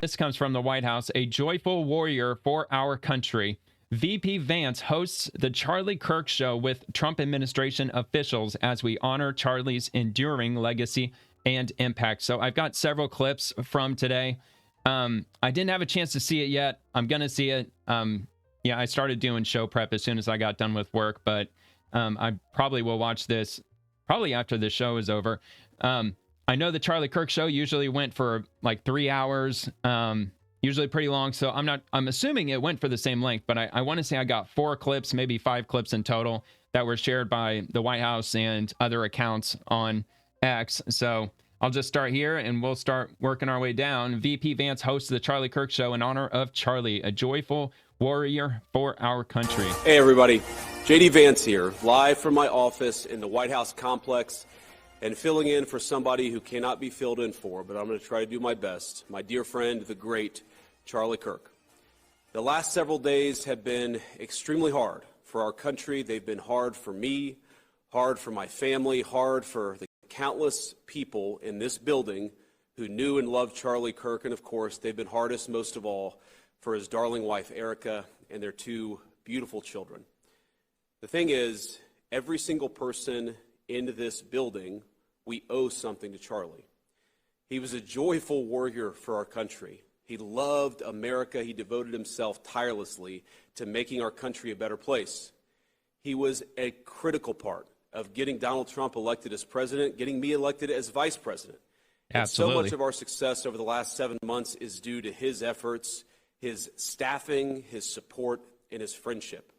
This comes from the White House. A joyful warrior for our country. VP Vance hosts the Charlie Kirk Show with Trump administration officials as we honor Charlie's enduring legacy and impact. So I've got several clips from today. I didn't have a chance to see it yet. I'm going to see it. I started doing show prep as soon as I got done with work, but I probably will watch this probably after the show is over. I know the Charlie Kirk Show usually went for like 3 hours, usually pretty long. So I'm assuming it went for the same length, but I want to say I got 4 clips, maybe 5 clips in total that were shared by the White House and other accounts on X. So I'll just start here and we'll start working our way down. VP Vance hosts the Charlie Kirk Show in honor of Charlie, a joyful warrior for our country. Hey, everybody. JD Vance here, live from my office in the White House complex and filling in for somebody who cannot be filled in for, but I'm going to try to do my best. My dear friend, the great Charlie Kirk. The last several days have been extremely hard for our country. They've been hard for me, hard for my family, hard for the countless people in this building who knew and loved Charlie Kirk. And of course, they've been hardest most of all for his darling wife, Erica, and their 2 beautiful children. The thing is, every single person in this building, we owe something to Charlie. He was a joyful warrior for our country. He loved America. He devoted himself tirelessly to making our country a better place. He was a critical part of getting Donald Trump elected as president, getting me elected as vice president. Absolutely. And so much of our success over the last 7 months is due to his efforts, his staffing, his support, and his friendship.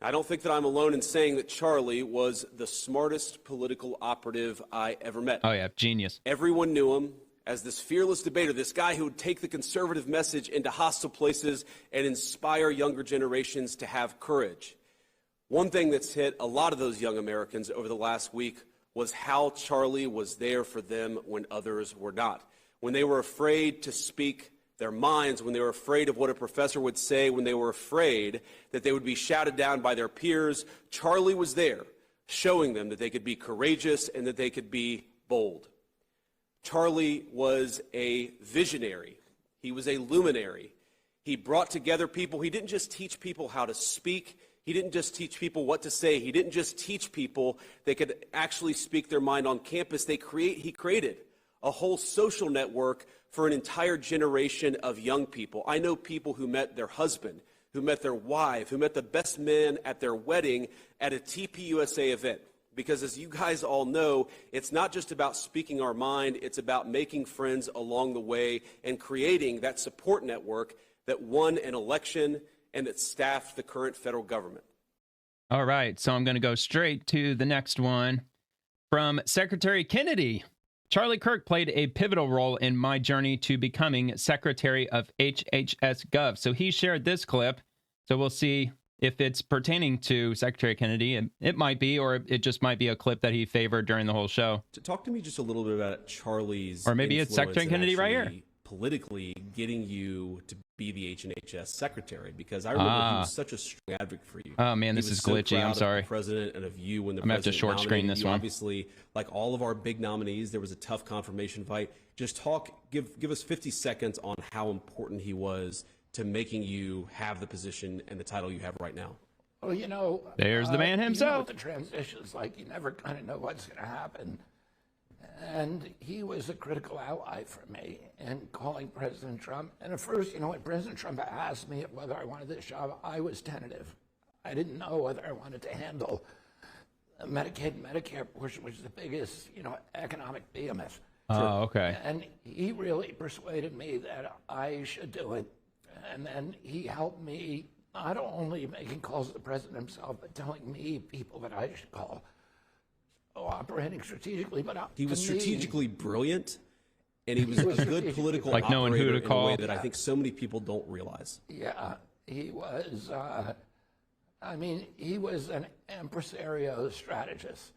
I don't think that I'm alone in saying that Charlie was the smartest political operative I ever met. Oh, yeah, genius. Everyone knew him as this fearless debater, this guy who would take the conservative message into hostile places and inspire younger generations to have courage. One thing that's hit a lot of those young Americans over the last week was how Charlie was there for them when others were not. When they were afraid to speak their minds, when they were afraid of what a professor would say, when they were afraid that they would be shouted down by their peers, Charlie was there, showing them that they could be courageous and that they could be bold. Charlie was a visionary. He was a luminary. He brought together people. He didn't just teach people how to speak. He didn't just teach people what to say. He didn't just teach people they could actually speak their mind on campus. He created a whole social network for an entire generation of young people. I know people who met their husband, who met their wife, who met the best man at their wedding at a TPUSA event. Because as you guys all know, it's not just about speaking our mind, it's about making friends along the way and creating that support network that won an election and that staffed the current federal government. All right, so I'm going to go straight to the next one. From Secretary Kennedy. Charlie Kirk played a pivotal role in my journey to becoming Secretary of HHS Gov. So he shared this clip. So we'll see if it's pertaining to Secretary Kennedy. It might be, or it just might be a clip that he favored during the whole show. Talk to me just a little bit about Charlie's or maybe it's Secretary Kennedy right here. Politically getting you to be the H&HS secretary, because I remember he was such a strong advocate for you. Oh man, this is glitchy. I'm sorry. Of the president and of you when the I'm gonna have to short screen this one. Obviously, like all of our big nominees, there was a tough confirmation fight. Just give us 50 seconds on how important he was to making you have the position and the title you have right now. Well, you know, there's the man himself. You know what the transition's like, you never kind of know what's going to happen. And he was a critical ally for me in calling President Trump. And at first, you know, when President Trump asked me whether I wanted this job, I was tentative. I didn't know whether I wanted to handle the Medicaid and Medicare portion, which is the biggest, you know, economic behemoth. Oh, okay. And he really persuaded me that I should do it. And then he helped me not only making calls to the president himself, but telling me people that I should call. Operating strategically, but he was strategically brilliant, and he was a good political like knowing who to in call. A way that I think so many people don't realize. Yeah, he was. I mean, he was an impresario strategist,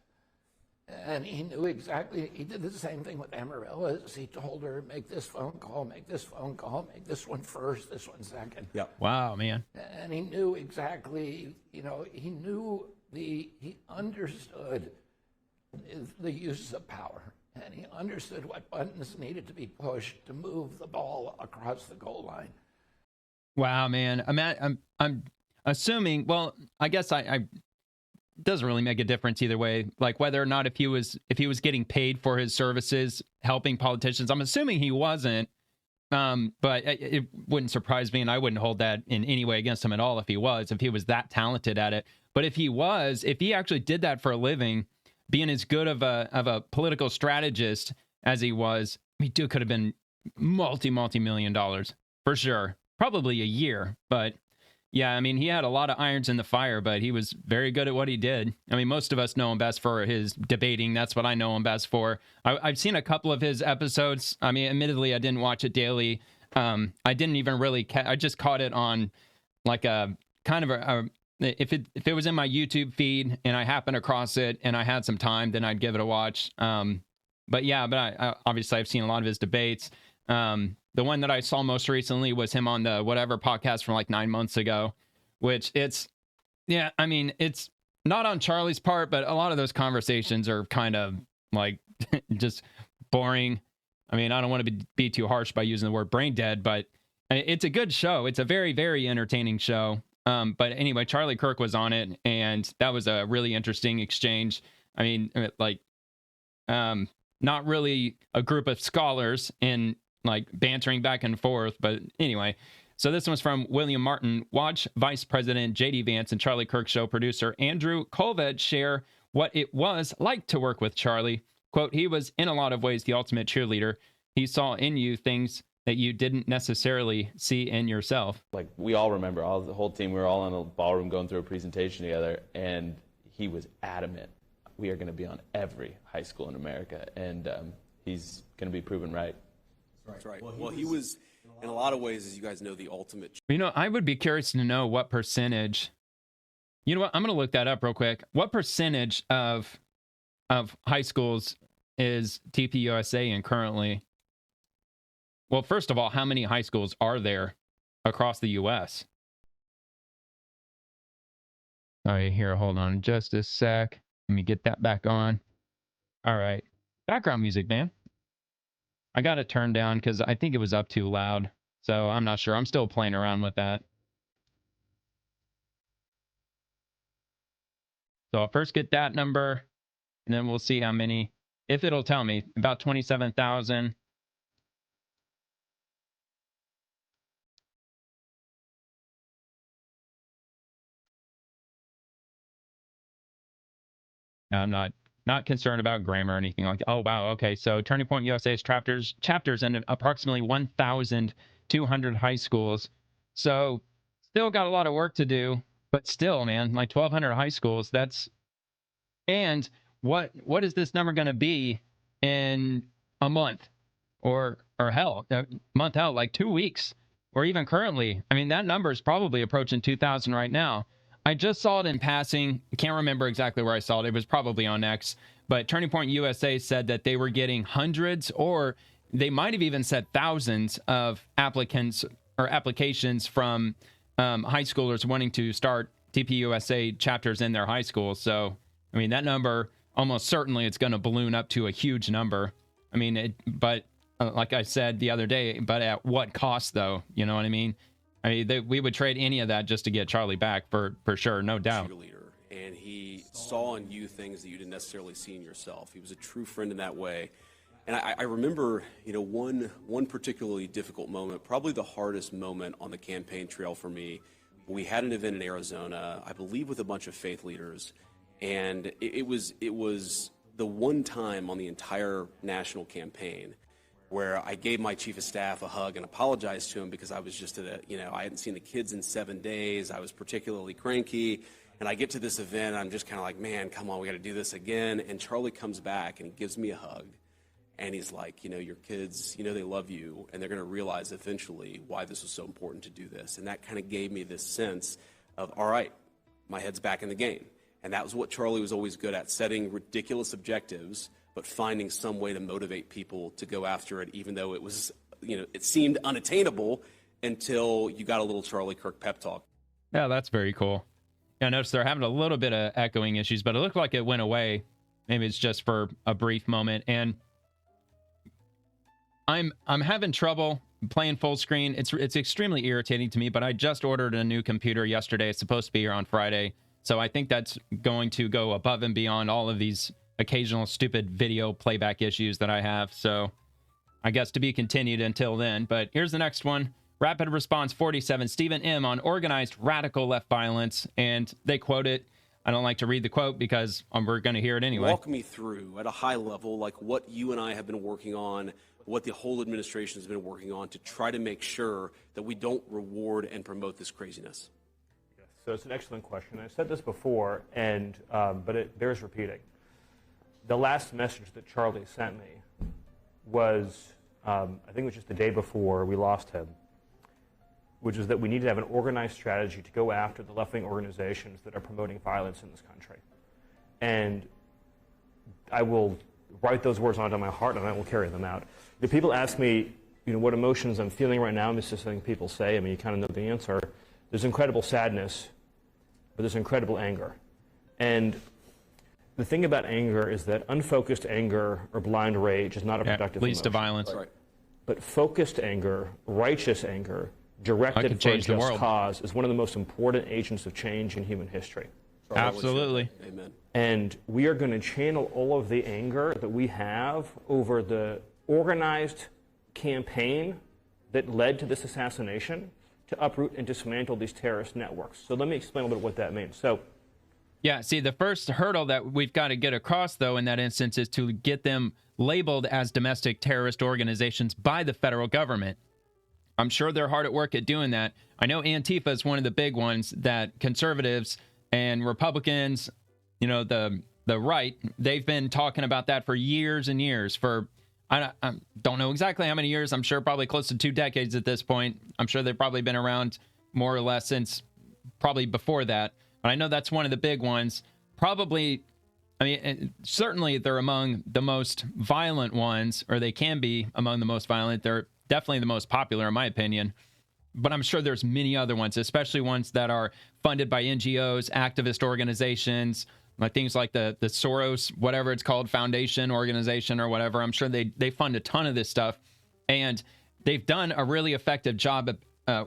and he knew exactly. He did the same thing with Amaryllis. He told her, make this phone call, make this phone call, make this one first, this one second. Yeah. Wow, man. And he knew exactly. You know, he understood the uses of power. and he understood what buttons needed to be pushed to move the ball across the goal line. Wow, man. I'm assuming. Well, I guess I doesn't really make a difference either way. Like whether or not if he was getting paid for his services helping politicians. I'm assuming he wasn't. But it wouldn't surprise me, and I wouldn't hold that in any way against him at all if he was that talented at it. But if he actually did that for a living, being as good of a political strategist as he was, I mean, dude could have been multi-million dollars for sure. Probably a year, but yeah, I mean, he had a lot of irons in the fire, but he was very good at what he did. I mean, most of us know him best for his debating. That's what I know him best for. I've seen a couple of his episodes. I mean, admittedly, I didn't watch it daily. I didn't even really. I just caught it on like a kind of if it was in my YouTube feed and I happened across it and I had some time, then I'd give it a watch. But I obviously I've seen a lot of his debates. The one that I saw most recently was him on the whatever podcast from like 9 months ago, which it's not on Charlie's part, but a lot of those conversations are kind of like just boring. I mean, I don't want to be too harsh by using the word brain dead, but it's a good show. It's a very, very entertaining show. But anyway, Charlie Kirk was on it, and that was a really interesting exchange. I mean, not really a group of scholars in like bantering back and forth. But anyway, so this one's from William Martin. Watch Vice President J.D. Vance and Charlie Kirk Show producer Andrew Colvett share what it was like to work with Charlie. Quote, he was in a lot of ways the ultimate cheerleader. He saw in you things that you didn't necessarily see in yourself. Like we all remember, the whole team, we were all in a ballroom going through a presentation together, and he was adamant. We are going to be on every high school in America, and he's going to be proven right. That's right. Well, he was, in a lot of ways, as you guys know, the ultimate. You know, I would be curious to know what percentage. You know what? I'm going to look that up real quick. What percentage of high schools is TPUSA in currently? Well, first of all, how many high schools are there across the U.S.? All right, here, hold on just a sec. Let me get that back on. All right. Background music, man. I got it turned down because I think it was up too loud. So I'm not sure. I'm still playing around with that. So I'll first get that number, and then we'll see how many. If it'll tell me, about 27,000. I'm not concerned about grammar or anything like that. Oh, wow. Okay. So Turning Point USA's chapters in approximately 1,200 high schools. So still got a lot of work to do, but still, man, like 1,200 high schools, and what is this number going to be in a month or hell, a month out, like 2 weeks, or even currently? I mean, that number is probably approaching 2,000 right now. I just saw it in passing. I can't remember exactly where I saw it. It was probably on X. But Turning Point USA said that they were getting hundreds, or they might have even said thousands of applicants or applications from high schoolers wanting to start TPUSA chapters in their high school. So, I mean, that number, almost certainly it's going to balloon up to a huge number. I mean, like I said the other day, but at what cost, though? You know what I mean? I mean, we would trade any of that just to get Charlie back for sure, no doubt. Cheerleader, and he saw in you things that you didn't necessarily see in yourself. He was a true friend in that way. And I remember, one particularly difficult moment, probably the hardest moment on the campaign trail for me. We had an event in Arizona, I believe, with a bunch of faith leaders, and it was the one time on the entire national campaign where I gave my chief of staff a hug and apologized to him because I was just I hadn't seen the kids in 7 days. I was particularly cranky. And I get to this event, and I'm just kind of like, man, come on, we got to do this again. And Charlie comes back and he gives me a hug. And he's like, your kids, they love you. And they're going to realize eventually why this was so important to do this. And that kind of gave me this sense of, all right, my head's back in the game. And that was what Charlie was always good at, setting ridiculous objectives, but finding some way to motivate people to go after it, even though it was, it seemed unattainable until you got a little Charlie Kirk pep talk. Yeah, that's very cool. I noticed they're having a little bit of echoing issues, but it looked like it went away. Maybe it's just for a brief moment. And I'm having trouble playing full screen. It's extremely irritating to me, but I just ordered a new computer yesterday. It's supposed to be here on Friday. So I think that's going to go above and beyond all of these occasional stupid video playback issues that I have. So I guess to be continued until then. But here's the next one. Rapid Response 47, Stephen M. on organized radical left violence. And they quote it. I don't like to read the quote because we're going to hear it anyway. Walk me through at a high level, like what you and I have been working on, what the whole administration has been working on to try to make sure that we don't reward and promote this craziness. Yes, so it's an excellent question. I said this before, and but it bears repeating. The last message that Charlie sent me was, I think it was just the day before we lost him, which is that we need to have an organized strategy to go after the left-wing organizations that are promoting violence in this country. And I will write those words onto my heart, and I will carry them out. If people ask me, what emotions I'm feeling right now, it's just something people say. I mean, you kind of know the answer. There's incredible sadness, but there's incredible anger. And the thing about anger is that unfocused anger or blind rage is not a productive leads to emotion. violence. Right. But focused anger, righteous anger, directed for a just cause is one of the most important agents of change in human history. Absolutely. Amen. And we are going to channel all of the anger that we have over the organized campaign that led to this assassination to uproot and dismantle these terrorist networks. So let me explain a little bit what that means. So, yeah, see, the first hurdle that we've got to get across, though, in that instance is to get them labeled as domestic terrorist organizations by the federal government. I'm sure they're hard at work at doing that. I know Antifa is one of the big ones that conservatives and Republicans, the right, they've been talking about that for years and years. For I don't know exactly how many years. I'm sure probably close to 2 decades at this point. I'm sure they've probably been around more or less since probably before that. But I know that's one of the big ones. Probably, certainly they're among the most violent ones, or they can be among the most violent. They're definitely the most popular, in my opinion. But I'm sure there's many other ones, especially ones that are funded by NGOs, activist organizations, like things like the Soros, whatever it's called, foundation organization or whatever. I'm sure they fund a ton of this stuff. And they've done a really effective job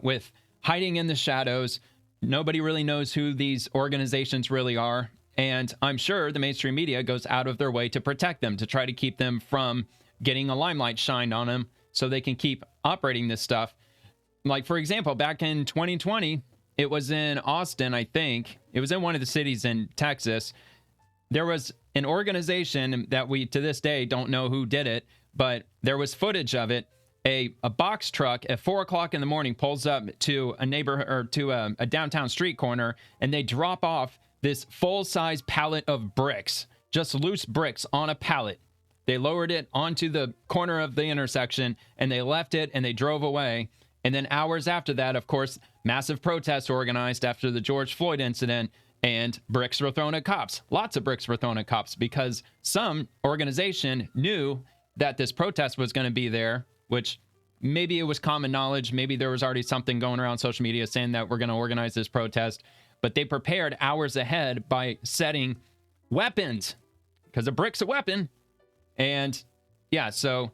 with hiding in the shadows. Nobody really knows who these organizations really are. And I'm sure the mainstream media goes out of their way to protect them, to try to keep them from getting a limelight shined on them so they can keep operating this stuff. Like, for example, back in 2020, it was in Austin, I think. It was in one of the cities in Texas. There was an organization that we, to this day, don't know who did it, but there was footage of it. A box truck at 4 o'clock in the morning pulls up to a neighborhood or to a downtown street corner, and they drop off this full-size pallet of bricks, just loose bricks on a pallet. They lowered it onto the corner of the intersection, and they left it, and they drove away. And then hours after that, of course, massive protests organized after the George Floyd incident, and bricks were thrown at cops. Lots of bricks were thrown at cops because some organization knew that this protest was going to be there, which maybe it was common knowledge. Maybe there was already something going around social media saying that we're going to organize this protest. But they prepared hours ahead by setting weapons, because a brick's a weapon. And yeah, so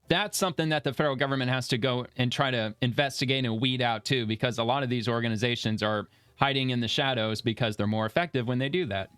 that's something that the federal government has to go and try to investigate and weed out too, because a lot of these organizations are hiding in the shadows because they're more effective when they do that.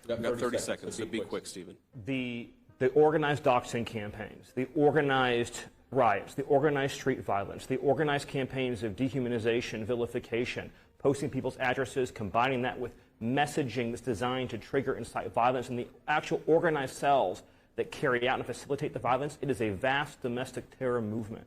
We've got 30 seconds, so be quick, Stephen. The organized doxing campaigns, the organized riots, the organized street violence, the organized campaigns of dehumanization, vilification, posting people's addresses, combining that with messaging that's designed to trigger and incite violence, and the actual organized cells that carry out and facilitate the violence, it is a vast domestic terror movement.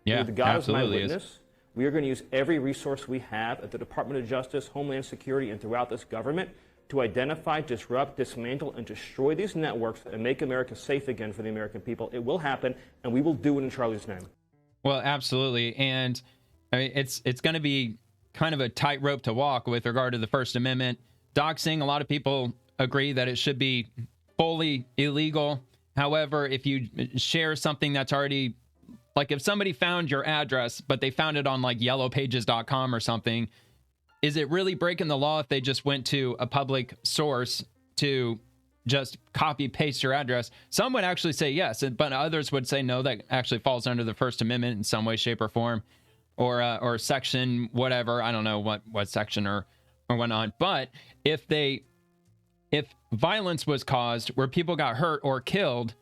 Yeah, the God absolutely is my witness. We are going to use every resource we have at the Department of Justice, Homeland Security, and throughout this government to identify, disrupt, dismantle, and destroy these networks and make America safe again for the American people. It will happen, and we will do it in Charlie's name. Well, absolutely. And I mean, it's going to be kind of a tightrope to walk with regard to the First Amendment. Doxing, a lot of people agree that it should be fully illegal. However, if you share something that's already, like if somebody found your address, but they found it on like yellowpages.com or something, is it really breaking the law if they just went to a public source to just copy paste your address. Some would actually say yes, but others would say no, that actually falls under the First Amendment in some way, shape, or form, or section whatever. I don't know what section or whatnot. But if violence was caused where people got hurt or killed,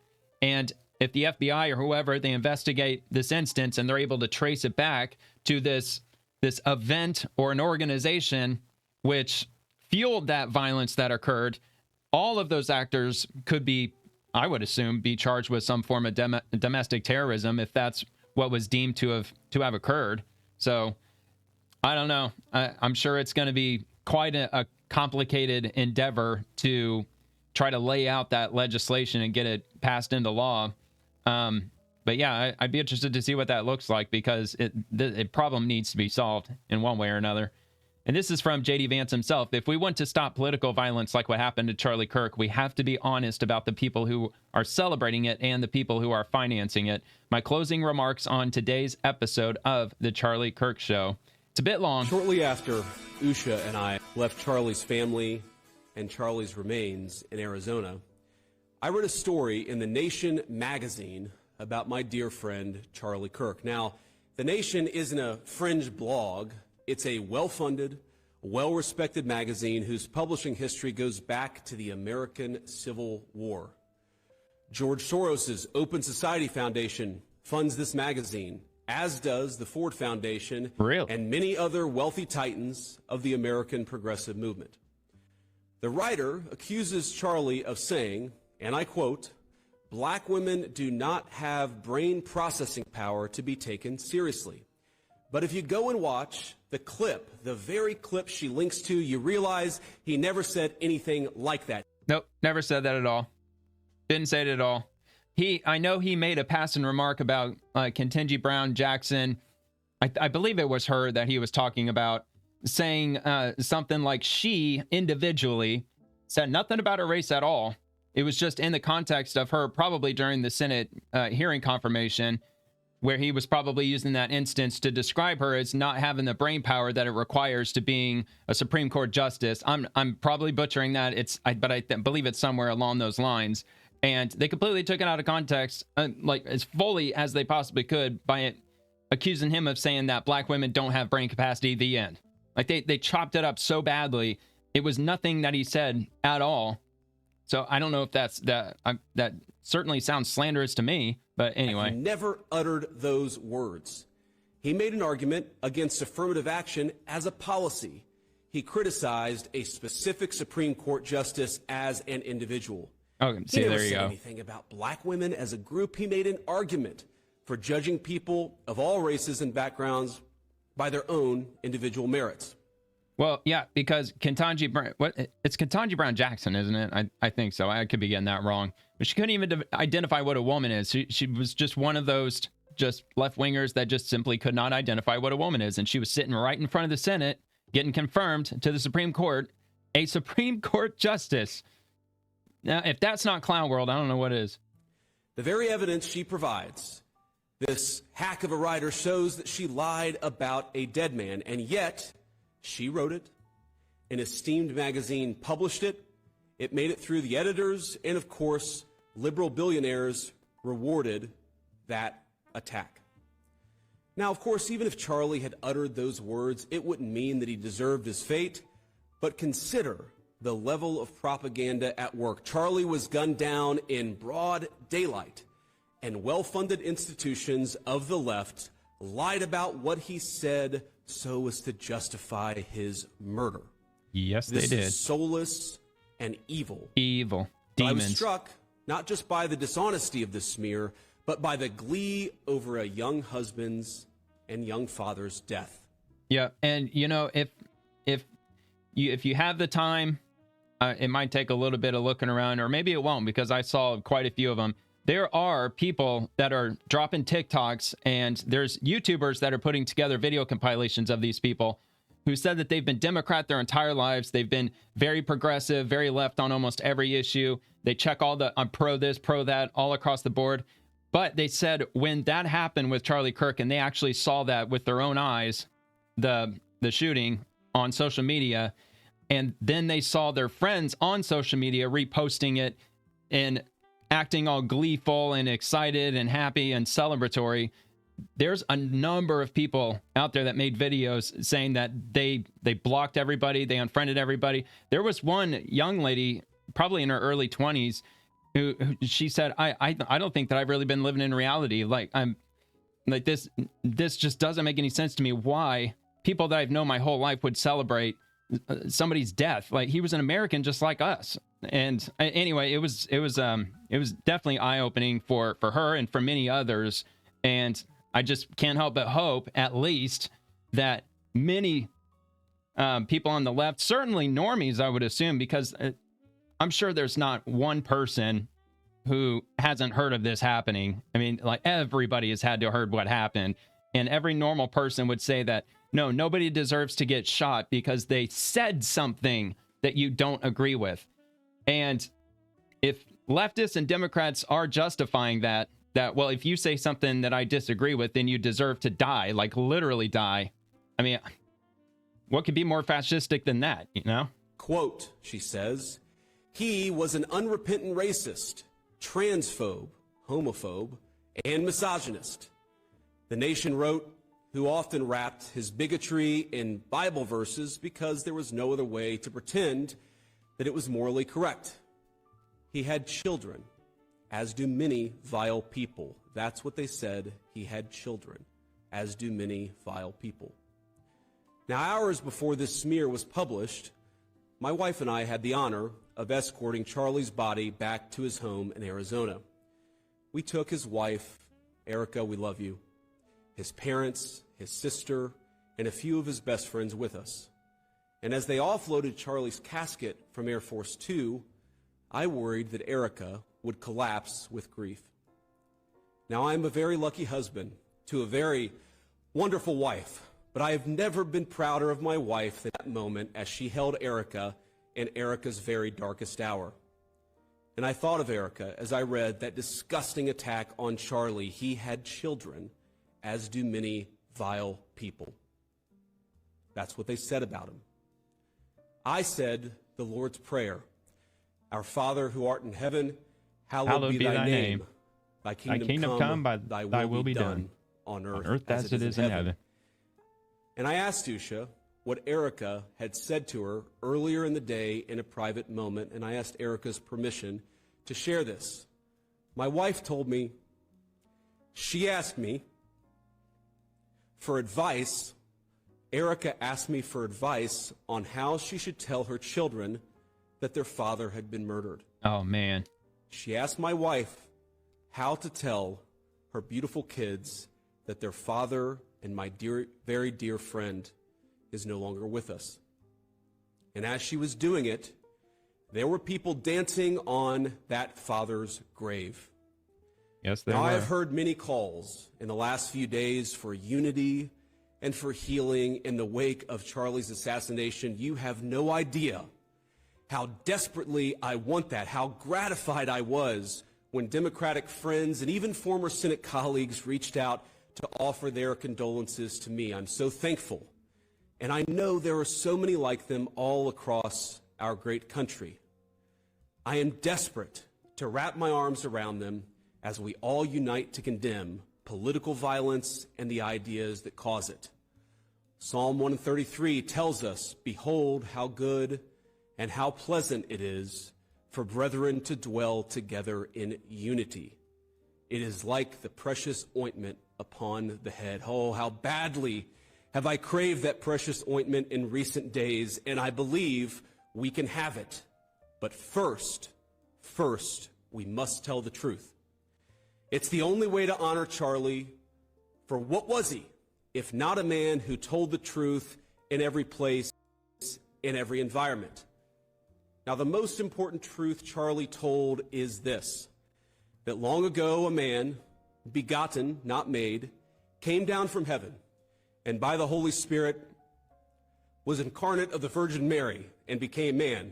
and if the FBI or whoever, they investigate this instance and they're able to trace it back to this event or an organization which fueled that violence that occurred, all of those actors could be, I would assume, be charged with some form of domestic terrorism if that's what was deemed to have occurred. So I don't know. I'm sure it's going to be quite a complicated endeavor to try to lay out that legislation and get it passed into law. But yeah, I'd be interested to see what that looks like, because the problem needs to be solved in one way or another. And this is from J.D. Vance himself. If we want to stop political violence like what happened to Charlie Kirk, we have to be honest about the people who are celebrating it and the people who are financing it. My closing remarks on today's episode of The Charlie Kirk Show. It's a bit long. Shortly after Usha and I left Charlie's family and Charlie's remains in Arizona, I read a story in The Nation magazine about my dear friend Charlie Kirk. Now, The Nation isn't a fringe blog. It's a well-funded, well-respected magazine whose publishing history goes back to the American Civil War. George Soros's Open Society Foundation funds this magazine, as does the Ford Foundation and many other wealthy titans of the American progressive movement. The writer accuses Charlie of saying, and I quote, "Black women do not have brain processing power to be taken seriously. But if you go and watch the clip, the very clip she links to, you realize he never said anything like that." Nope, never said that at all. Didn't say it at all. I know he made a passing remark about Ketanji Brown Jackson. I believe it was her that he was talking about, saying something like she individually said nothing about her race at all. It was just in the context of her probably during the Senate hearing confirmation, where he was probably using that instance to describe her as not having the brain power that it requires to being a Supreme Court justice. I'm probably butchering that. But I believe it's somewhere along those lines. And they completely took it out of context, like as fully as they possibly could, by accusing him of saying that black women don't have brain capacity. The end. Like they chopped it up so badly. It was nothing that he said at all. So I don't know if that certainly sounds slanderous to me. But anyway, he never uttered those words. He made an argument against affirmative action as a policy. He criticized a specific Supreme Court justice as an individual. Oh, see, there you go. He never said anything about black women as a group. He made an argument for judging people of all races and backgrounds by their own individual merits. Well, yeah, because Ketanji Brown, it's Ketanji Brown Jackson, isn't it? I think so. I could be getting that wrong. But she couldn't even identify what a woman is. She was just one of those just left-wingers that just simply could not identify what a woman is. And she was sitting right in front of the Senate, getting confirmed to the Supreme Court, a Supreme Court justice. Now, if that's not clown world, I don't know what is. The very evidence she provides, this hack of a writer, shows that she lied about a dead man, and yet she wrote it. An esteemed magazine published it. It made it through the editors, and of course, liberal billionaires rewarded that attack. Now, of course, even if Charlie had uttered those words, it wouldn't mean that he deserved his fate. But consider the level of propaganda at work. Charlie was gunned down in broad daylight, and well-funded institutions of the left lied about what he said so as to justify his murder. Yes, they did. This is soulless and evil. Evil. Demons. I was Demons. struck not just by the dishonesty of this smear, but by the glee over a young husband's and young father's death. Yeah, and you know, if you have the time, it might take a little bit of looking around, or maybe it won't, because I saw quite a few of them. There are people that are dropping TikToks, and there's YouTubers that are putting together video compilations of these people who said that they've been Democrat their entire lives. They've been very progressive, very left on almost every issue. They check all the I'm pro this, pro that, all across the board. But they said when that happened with Charlie Kirk, and they actually saw that with their own eyes, the shooting on social media, and then they saw their friends on social media reposting it and acting all gleeful and excited and happy and celebratory. There's a number of people out there that made videos saying that they blocked everybody, they unfriended everybody. There was one young lady, probably in her early 20s, who she said, I don't think that I've really been living in reality. Like, I'm like, this just doesn't make any sense to me. Why people that I've known my whole life would celebrate somebody's death? Like, he was an American just like us. And anyway, it was definitely eye-opening for her and for many others. And I just can't help but hope, at least, that many people on the left, certainly normies, I would assume, because I'm sure there's not one person who hasn't heard of this happening. I mean, like, everybody has had to have heard what happened. And every normal person would say that, no, nobody deserves to get shot because they said something that you don't agree with. And if leftists and Democrats are justifying that, well, if you say something that I disagree with, then you deserve to die, like literally die. I mean, what could be more fascistic than that, you know? Quote, she says, he was an unrepentant racist, transphobe, homophobe, and misogynist. The Nation wrote, who often wrapped his bigotry in Bible verses because there was no other way to pretend that it was morally correct. He had children, as do many vile people. That's what they said. He had children, as do many vile people. Now, hours before this smear was published, my wife and I had the honor of escorting Charlie's body back to his home in Arizona. We took his wife, Erica, we love you, his parents, his sister, and a few of his best friends with us. And as they offloaded Charlie's casket from Air Force 2, I worried that Erica would collapse with grief. Now, I am a very lucky husband to a very wonderful wife, but I have never been prouder of my wife than that moment as she held Erica in Erica's very darkest hour. And I thought of Erica as I read that disgusting attack on Charlie. He had children, as do many vile people. That's what they said about him. I said the Lord's Prayer. Our Father who art in heaven, hallowed be thy name. Thy kingdom come, thy will be done on earth as it is in heaven. And I asked Usha what Erica had said to her earlier in the day in a private moment, and I asked Erica's permission to share this. My wife told me, she asked me for advice. Erica asked me for advice on how she should tell her children that their father had been murdered. Oh, man. She asked my wife how to tell her beautiful kids that their father and my dear, very dear friend is no longer with us. And as she was doing it, there were people dancing on that father's grave. Yes, there now, were. I have heard many calls in the last few days for unity and for healing in the wake of Charlie's assassination. You have no idea how desperately I want that, how gratified I was when Democratic friends and even former Senate colleagues reached out to offer their condolences to me. I'm so thankful. And I know there are so many like them all across our great country. I am desperate to wrap my arms around them as we all unite to condemn political violence and the ideas that cause it. Psalm 133 tells us, behold how good and how pleasant it is for brethren to dwell together in unity. It is like the precious ointment upon the head. Oh, how badly have I craved that precious ointment in recent days, and I believe we can have it. But first, we must tell the truth. It's the only way to honor Charlie, for what was he, if not a man who told the truth in every place, in every environment? Now, the most important truth Charlie told is this, that long ago a man, begotten, not made, came down from heaven, and by the Holy Spirit was incarnate of the Virgin Mary and became man.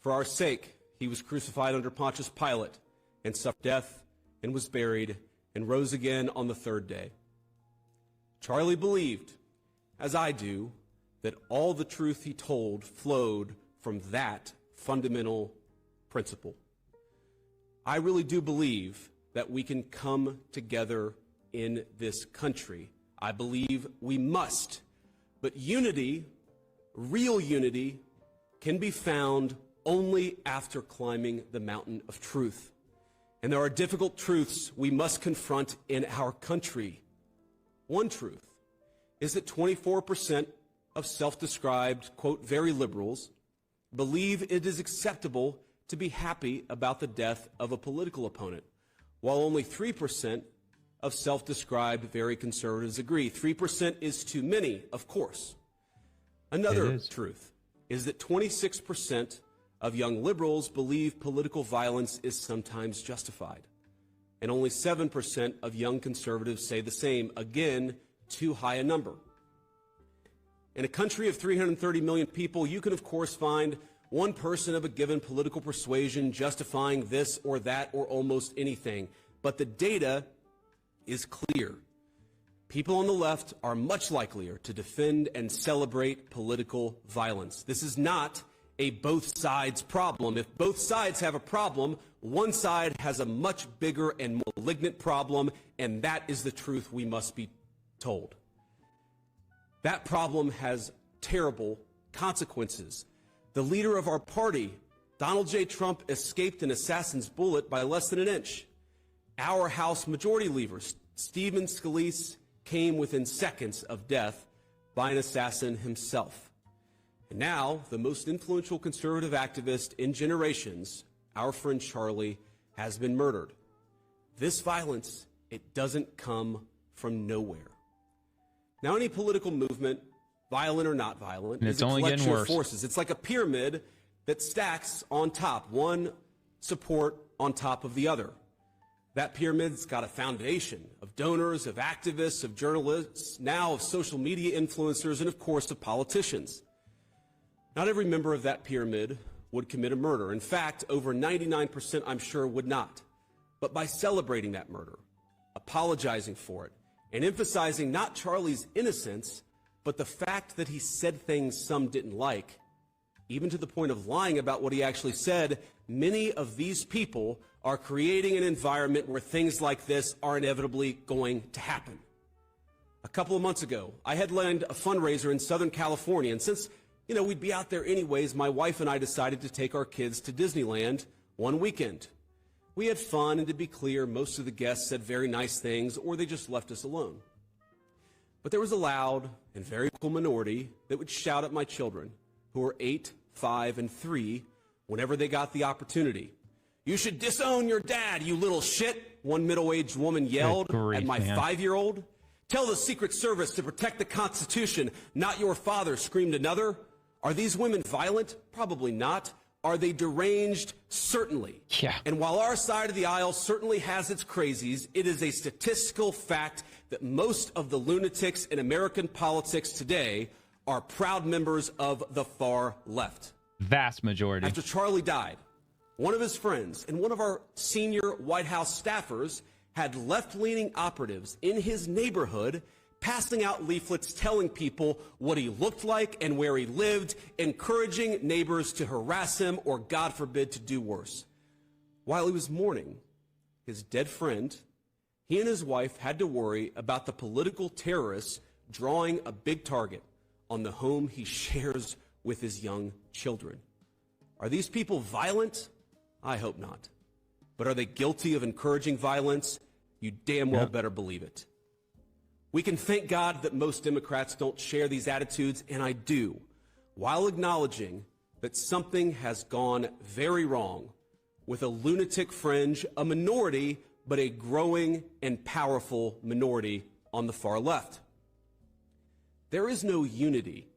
For our sake, he was crucified under Pontius Pilate and suffered death and was buried and rose again on the third day. Charlie believed, as I do, that all the truth he told flowed from that fundamental principle. I really do believe that we can come together in this country. I believe we must. But unity, real unity, can be found only after climbing the mountain of truth. And there are difficult truths we must confront in our country. One truth is that 24% of self-described, quote, very liberals believe it is acceptable to be happy about the death of a political opponent, while only 3% of self-described very conservatives agree. 3% is too many, of course. Another truth is that 26% of young liberals believe political violence is sometimes justified, and only 7% of young conservatives say the same. Again, too high a number. In a country of 330 million people, you can, of course, find one person of a given political persuasion justifying this or that or almost anything. But the data is clear. People on the left are much likelier to defend and celebrate political violence. This is not a both sides problem. If both sides have a problem, one side has a much bigger and malignant problem, and that is the truth we must be told. That problem has terrible consequences. The leader of our party, Donald J. Trump, escaped an assassin's bullet by less than an inch. Our House Majority Leader, Stephen Scalise, came within seconds of death by an assassin himself. And now, the most influential conservative activist in generations, our friend Charlie, has been murdered. This violence, it doesn't come from nowhere. Now, any political movement, violent or not violent, is a collection of forces. It's like a pyramid that stacks on top, one support on top of the other. That pyramid's got a foundation of donors, of activists, of journalists, now of social media influencers, and of course of politicians. Not every member of that pyramid would commit a murder. In fact, over 99%, I'm sure, would not. But by celebrating that murder, apologizing for it, and emphasizing not Charlie's innocence, but the fact that he said things some didn't like, even to the point of lying about what he actually said, many of these people are creating an environment where things like this are inevitably going to happen. A couple of months ago, I headlined a fundraiser in Southern California, and since we'd be out there anyways, my wife and I decided to take our kids to Disneyland one weekend. We had fun, and to be clear, most of the guests said very nice things, or they just left us alone. But there was a loud and very cool minority that would shout at my children, who were 8, 5, and 3, whenever they got the opportunity. "You should disown your dad, you little shit," one middle-aged woman yelled at my 5-year-old. "Tell the Secret Service to protect the Constitution, not your father," screamed another. Are these women violent? Probably not. Are they deranged? Certainly. Yeah. And while our side of the aisle certainly has its crazies, it is a statistical fact that most of the lunatics in American politics today are proud members of the far left. Vast majority. After Charlie died, one of his friends and one of our senior White House staffers had left-leaning operatives in his neighborhood passing out leaflets telling people what he looked like and where he lived, encouraging neighbors to harass him or, God forbid, to do worse. While he was mourning his dead friend, he and his wife had to worry about the political terrorists drawing a big target on the home he shares with his young children. Are these people violent? I hope not. But are they guilty of encouraging violence? You damn well better believe it. We can thank God that most Democrats don't share these attitudes, and I do, while acknowledging that something has gone very wrong with a lunatic fringe, a minority, but a growing and powerful minority on the far left. There is no unity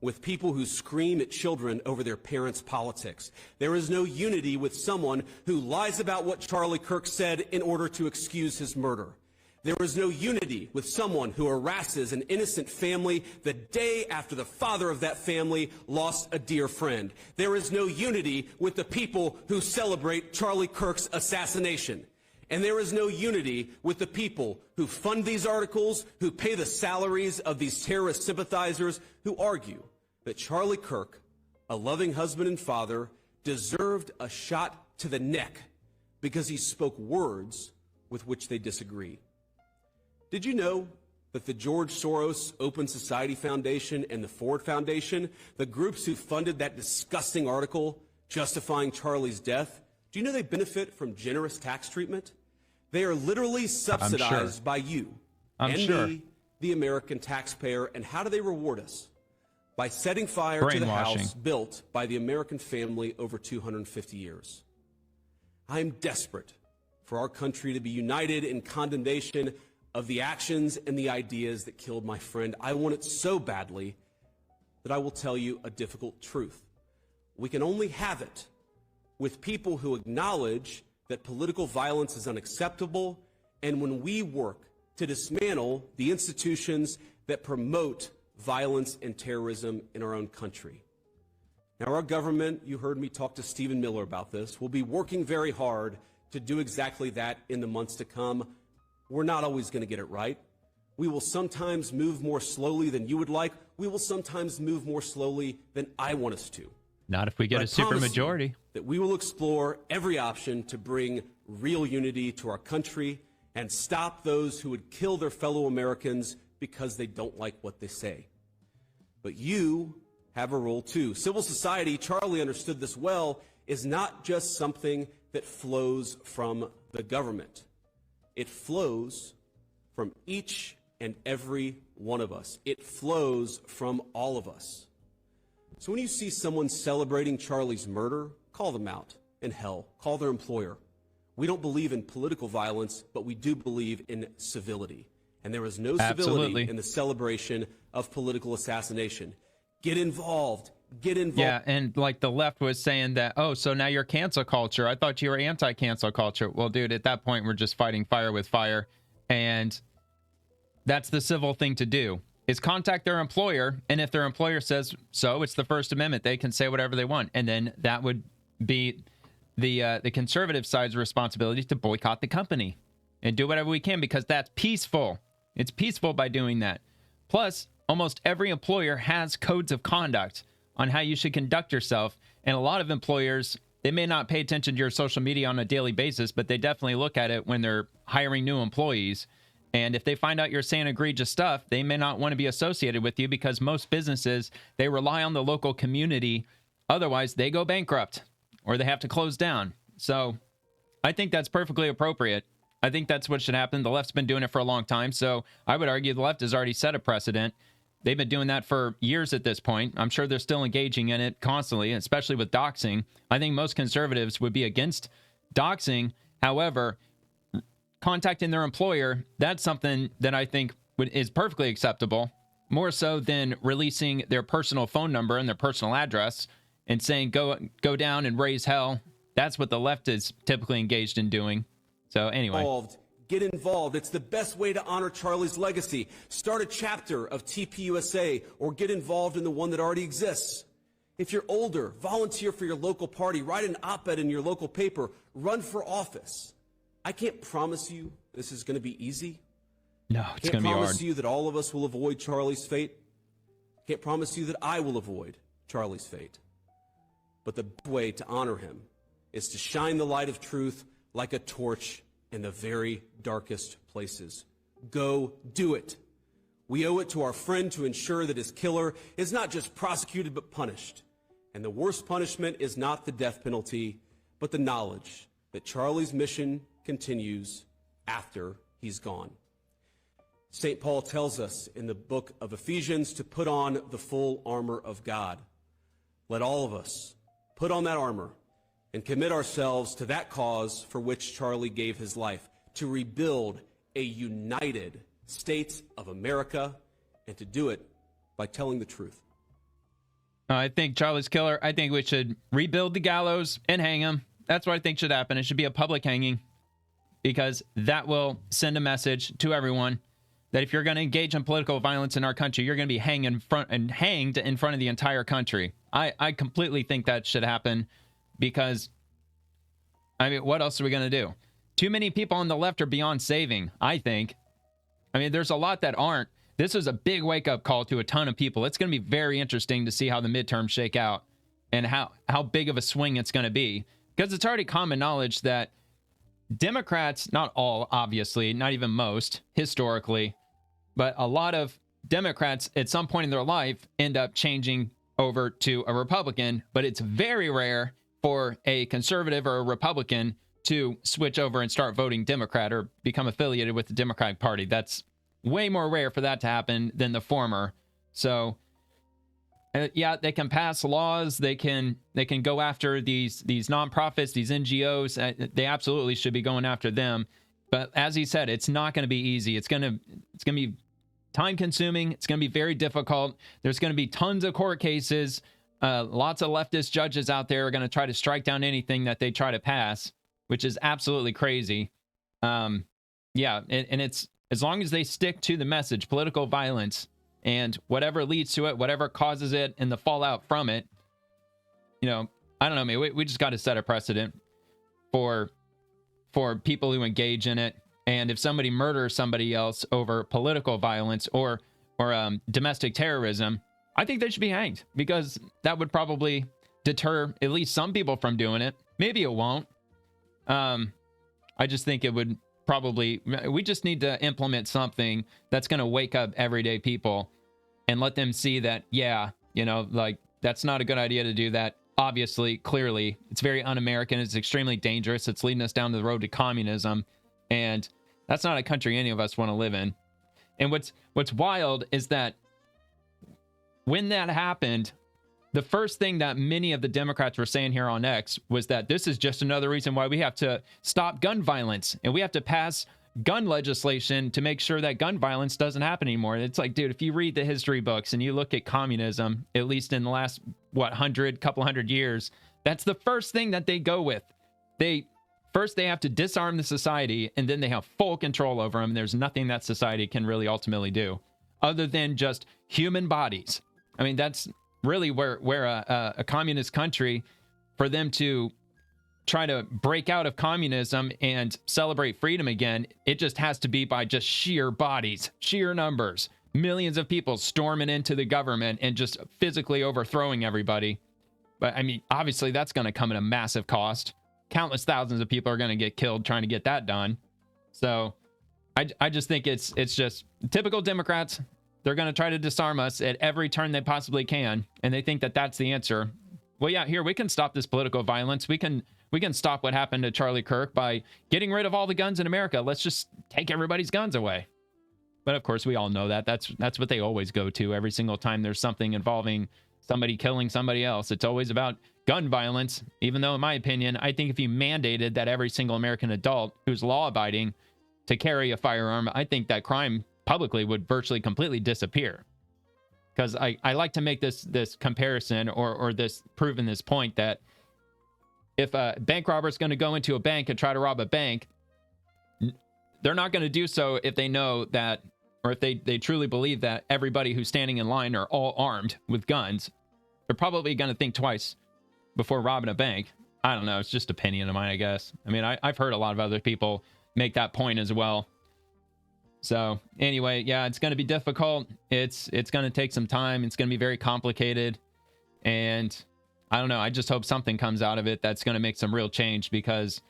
with people who scream at children over their parents' politics. There is no unity with someone who lies about what Charlie Kirk said in order to excuse his murder. There is no unity with someone who harasses an innocent family the day after the father of that family lost a dear friend. There is no unity with the people who celebrate Charlie Kirk's assassination. And there is no unity with the people who fund these articles, who pay the salaries of these terrorist sympathizers, who argue that Charlie Kirk, a loving husband and father, deserved a shot to the neck because he spoke words with which they disagree. Did you know that the George Soros Open Society Foundation and the Ford Foundation, the groups who funded that disgusting article justifying Charlie's death, do you know they benefit from generous tax treatment? They are literally subsidized by you and me, the American taxpayer. And how do they reward us? By setting fire to the house built by the American family over 250 years. I am desperate for our country to be united in condemnation of the actions and the ideas that killed my friend. I want it so badly that I will tell you a difficult truth. We can only have it with people who acknowledge that political violence is unacceptable, and when we work to dismantle the institutions that promote violence and terrorism in our own country. Now, our government, you heard me talk to Stephen Miller about this, will be working very hard to do exactly that in the months to come. We're not always going to get it right. We will sometimes move more slowly than you would like. We will sometimes move more slowly than I want us to. Not if we get a supermajority. That we will explore every option to bring real unity to our country and stop those who would kill their fellow Americans because they don't like what they say. But you have a role too. Civil society, Charlie understood this well, is not just something that flows from the government. It flows from each and every one of us. It flows from all of us. So when you see someone celebrating Charlie's murder, call them out. And hell, call their employer. We don't believe in political violence, but we do believe in civility. And there is no civility in the celebration of political assassination. Get involved. Get involved. Yeah, and like the left was saying that, oh, so now you're cancel culture. I thought you were anti-cancel culture. Well, dude, at that point, we're just fighting fire with fire. And that's the civil thing to do, is contact their employer. And if their employer says so, it's the First Amendment. They can say whatever they want. And then that would be the conservative side's responsibility to boycott the company and do whatever we can, because that's peaceful. It's peaceful by doing that. Plus, almost every employer has codes of conduct on how you should conduct yourself. And a lot of employers, they may not pay attention to your social media on a daily basis, but they definitely look at it when they're hiring new employees. And if they find out you're saying egregious stuff, they may not want to be associated with you, because most businesses, they rely on the local community. Otherwise, they go bankrupt or they have to close down. So I think that's perfectly appropriate. I think that's what should happen. The left's been doing it for a long time. So I would argue the left has already set a precedent. They've been doing that for years at this point. I'm sure they're still engaging in it constantly, especially with doxing. I think most conservatives would be against doxing. However, contacting their employer, that's something that I think is perfectly acceptable, more so than releasing their personal phone number and their personal address and saying, go down and raise hell. That's what the left is typically engaged in doing. So anyway. Get involved. It's the best way to honor Charlie's legacy. Start a chapter of TPUSA or get involved in the one that already exists. If you're older, volunteer for your local party, write an op-ed in your local paper, run for office. I can't promise you this is going to be easy. No, it's going to be hard. Can't promise you that all of us will avoid Charlie's fate. Can't promise you that I will avoid Charlie's fate. But the way to honor him is to shine the light of truth like a torch in the very darkest places. Go do it. We owe it to our friend to ensure that his killer is not just prosecuted but punished. And the worst punishment is not the death penalty, but the knowledge that Charlie's mission continues after he's gone. St. Paul tells us in the book of Ephesians to put on the full armor of God. Let all of us put on that armor and commit ourselves to that cause for which Charlie gave his life, to rebuild a united States of America, and to do it by telling the truth. I think Charlie's killer, I think we should rebuild the gallows and hang him. That's what I think should happen. It should be a public hanging, because that will send a message to everyone that if you're going to engage in political violence in our country, you're going to be hanged in front of the entire country. I completely think that should happen, because, I mean, what else are we going to do? too many people on the left are beyond saving, I think. I mean, there's a lot that aren't. This was a big wake-up call to a ton of people. It's going to be very interesting to see how the midterms shake out and how big of a swing it's going to be. Because it's already common knowledge that Democrats, not all, obviously, not even most, historically, but a lot of Democrats at some point in their life end up changing over to a Republican, but it's very rare for a conservative or a Republican to switch over and start voting Democrat or become affiliated with the Democratic Party. That's way more rare for that to happen than the former. So, yeah, they can pass laws. They can go after these nonprofits, these NGOs. They absolutely should be going after them. But as he said, it's not going to be easy. It's going to be time consuming. It's going to be very difficult. There's going to be tons of court cases. Lots of leftist judges out there are going to try to strike down anything that they try to pass, which is absolutely crazy. Yeah, and it's as long as they stick to the message, political violence, and whatever leads to it, whatever causes it, and the fallout from it, you know, I don't know, man, we just got to set a precedent for people who engage in it. And if somebody murders somebody else over political violence or domestic terrorism, I think they should be hanged, because that would probably deter at least some people from doing it. Maybe it won't. I just think it would probably, we just need to implement something that's going to wake up everyday people and let them see that, yeah, you know, like, that's not a good idea to do that. Obviously, clearly, it's very un-American. It's extremely dangerous. It's leading us down the road to communism. And that's not a country any of us want to live in. And what's wild is that when that happened, the first thing that many of the Democrats were saying here on X was that this is just another reason why we have to stop gun violence and we have to pass gun legislation to make sure that gun violence doesn't happen anymore. It's like, dude, if you read the history books and you look at communism, at least in the last, couple hundred years, that's the first thing that they go with. First, they have to disarm the society, and then they have full control over them. There's nothing that society can really ultimately do other than just human bodies. I mean, that's really where a communist country, for them to try to break out of communism and celebrate freedom again, it just has to be by just sheer bodies, sheer numbers, millions of people storming into the government and just physically overthrowing everybody. But I mean, obviously that's going to come at a massive cost. Countless thousands of people are going to get killed trying to get that done. So I just think it's just typical Democrats. They're going to try to disarm us at every turn they possibly can, and they think that that's the answer. Well, yeah, here, we can stop this political violence. We can stop what happened to Charlie Kirk by getting rid of all the guns in America. Let's just take everybody's guns away. But of course, we all know that. That's what they always go to every single time there's something involving somebody killing somebody else. It's always about gun violence, even though, in my opinion, I think if you mandated that every single American adult who's law-abiding to carry a firearm, I think that crime publicly would virtually completely disappear. Because I like to make this comparison or this proven this point that if a bank robber is going to go into a bank and try to rob a bank, they're not going to do so if they know that, or if they truly believe that everybody who's standing in line are all armed with guns. They're probably going to think twice before robbing a bank. I don't know. It's just opinion of mine, I guess. I mean, I've heard a lot of other people make that point as well. So anyway, yeah, it's going to be difficult. It's going to take some time. It's going to be very complicated. And I don't know. I just hope something comes out of it that's going to make some real change, because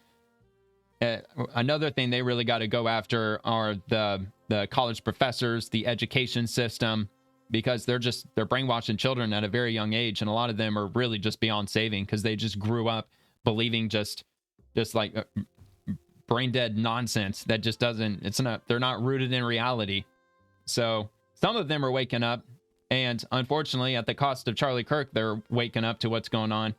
another thing they really got to go after are the college professors, the education system, because they're brainwashing children at a very young age. And a lot of them are really just beyond saving, because they just grew up believing just like brain dead nonsense that just they're not rooted in reality. So some of them are waking up, and unfortunately at the cost of Charlie Kirk, they're waking up to what's going on.